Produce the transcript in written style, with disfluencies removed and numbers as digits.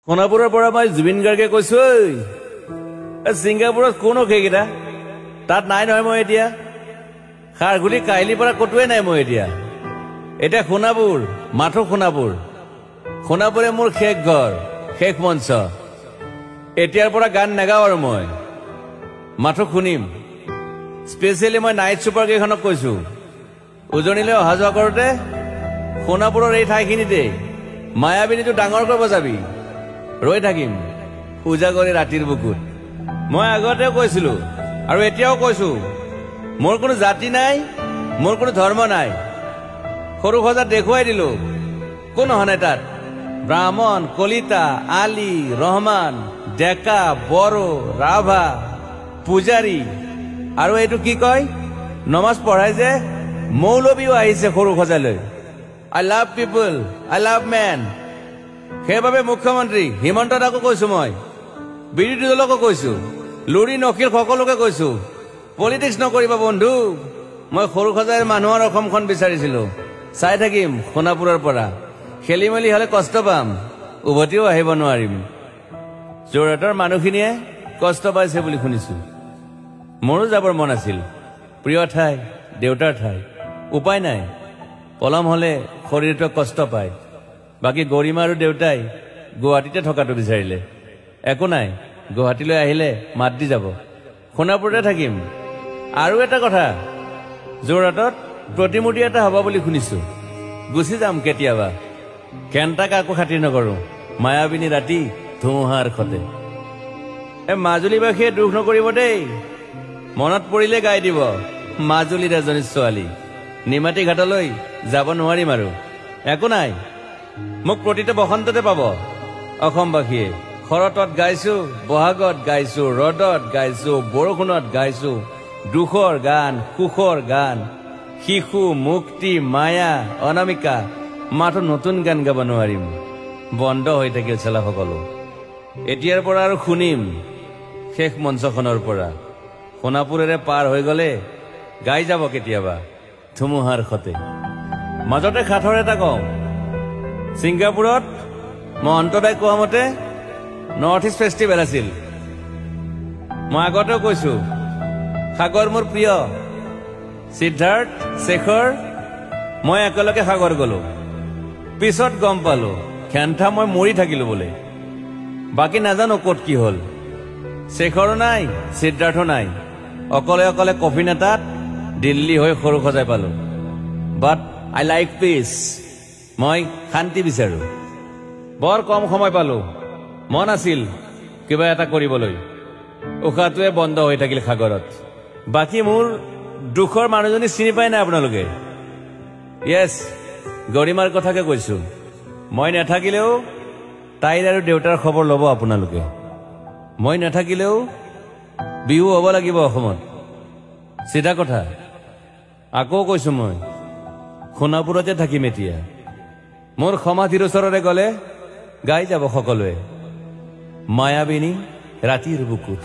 সোণাপুৰৰ পৰা মই জুবিন গাৰ্গে কৈছো ছিংগাপুৰত কোন সেইকেইটা তাত নাই নহয় মই এতিয়া খাৰঘুলি কাহিলীৰ পৰা কতোৱে নাই মই এতিয়া সোণাপুৰ মাথো সোণাপুৰে মোৰ শেষ ঘৰ শেষ মঞ্চ এতিয়াৰ পৰা গান নাগাওঁ আৰু মই মাথো শুনিম স্পেচিয়েলি মই নাইট ছুপাৰ কেইখনক কৈছো উজনিলৈ অহা যোৱা কৰোঁতে সোণাপুৰৰ এই ঠাইখিনিতে মায়াবিনীটো ডাঙৰকৈ বজাবি ৰৈ থাকিম উজাগৰে ৰাতিৰ বুকুত মই আগতেও কৈছিলো আৰু এতিয়াও কৈছো মোৰ কোনো জাতি নাই মোৰ কোনো ধৰ্ম নাই সৰু সজা দেখুৱাই দিলো কোন হনে তাত ব্ৰাহ্মণ কলিতা আলী ৰহমান ডেকা বড়ো ৰাভা পূজাৰী আৰু এইটো কি কয় নমাজ পঢ়াই যে মৌলবীও আহিছে সৰু সজালৈ I love people I love man সেইবাবে মুখ্যমন্ত্ৰী হিমন্ত দাকো কৈছো মই বিৰোধী দলকো কৈছো লুৰি নকিল সকলোকে কৈছো পলিটিক্স নকৰিবা বন্ধু মই সৰু সজাইৰ মানুহৰ অসমখন বিচাৰিছিলো চাই থাকিম সোণাপুৰৰ পৰা খেলি মেলি হলে কষ্ট পাম উভতিও আহিব নোৱাৰিম যোৰহাটৰ মানুহখিনিয়ে কষ্ট পাইছে বুলি শুনিছো মোৰো যাবৰ মন আছিল প্ৰিয় ঠাই দেউতাৰ ঠাই উপায় নাই পলম হলে শৰীৰটো কষ্ট পায় বাকী গৰিমা আৰু দেউতাই গুৱাহাটীতে থকাটো বিচাৰিলে একো নাই গুৱাহাটীলৈ আহিলে মাত দি যাব সোণাপুৰতে থাকিম আৰু এটা কথা যোৰহাটত প্ৰতিমূৰ্তি এটা হ'ব বুলি শুনিছো গুচি যাম কেতিয়াবা কেণ্টাক আকৌ খাতিৰ নকৰো মায়াবিনী ৰাতি ধুমুহাৰ খতে মাজুলীবাসীয়ে দুখ নকৰিব দেই মনত পৰিলে গাই দিব মাজুলীৰ এজনী ছোৱালী নিমাতী ঘাটলৈ যাব নোৱাৰিম আৰু একো নাই মোক প্ৰতিটো বসন্ততে পাব অসমবাসীয়ে শৰতত গাইছো বহাগত গাইছো ৰদত গাইছো বৰষুণত গাইছো দুখৰ গান সুখৰ গান শিশু মুক্তি মায়া অনামিকা মাথো নতুন গান গাব নোৱাৰিম বন্ধ হৈ থাকিল চেলা সকলো এতিয়াৰ পৰা আৰু শুনিম শেষ মঞ্চখনৰ পৰা সোণাপুৰেৰে পাৰ হৈ গলে গাই যাব কেতিয়াবা ধুমুহাৰ খতে মাজতে খাথৰ এটা কওঁ ছিংগাপুৰত মহন্তদাই কোৱা মতে নৰ্থ ইষ্ট ফেষ্টিভেল আছিল মই আগতেও কৈছো সাগৰ মোৰ প্ৰিয় সিদ্ধাৰ্থ শেখৰ মই একেলগে সাগৰ গলো পিছত গম পালো খেন্থা মই মৰি থাকিলো বোলে বাকী নাজানো ক'ত কি হল শেখৰো নাই সিদ্ধাৰ্থ নাই অকলে অকলে কফিন এটাত দিল্লী হৈ সৰু সজাই পালো বাট আই লাইক পিচ মই শান্তি বিচাৰো বৰ কম সময় পালো মন আছিল কিবা এটা কৰিবলৈ উশাহটোৱে বন্ধ হৈ থাকিল সাগৰত বাকী মোৰ দুখৰ মানুহজনী চিনি পাই নাই আপোনালোকে য়েছ গৰিমাৰ কথাকে কৈছো মই নাথাকিলেও তাইৰ আৰু দেউতাৰ খবৰ ল'ব আপোনালোকে মই নাথাকিলেও বিহু হ'ব লাগিব অসমত চিধা কথা আকৌ কৈছো মই সোণাপুৰতে থাকিম এতিয়া মোৰ সমাধিৰ ওচৰৰে গলে গাই যাব সকলোৱে মায়াবিনী ৰাতিৰ বুকুত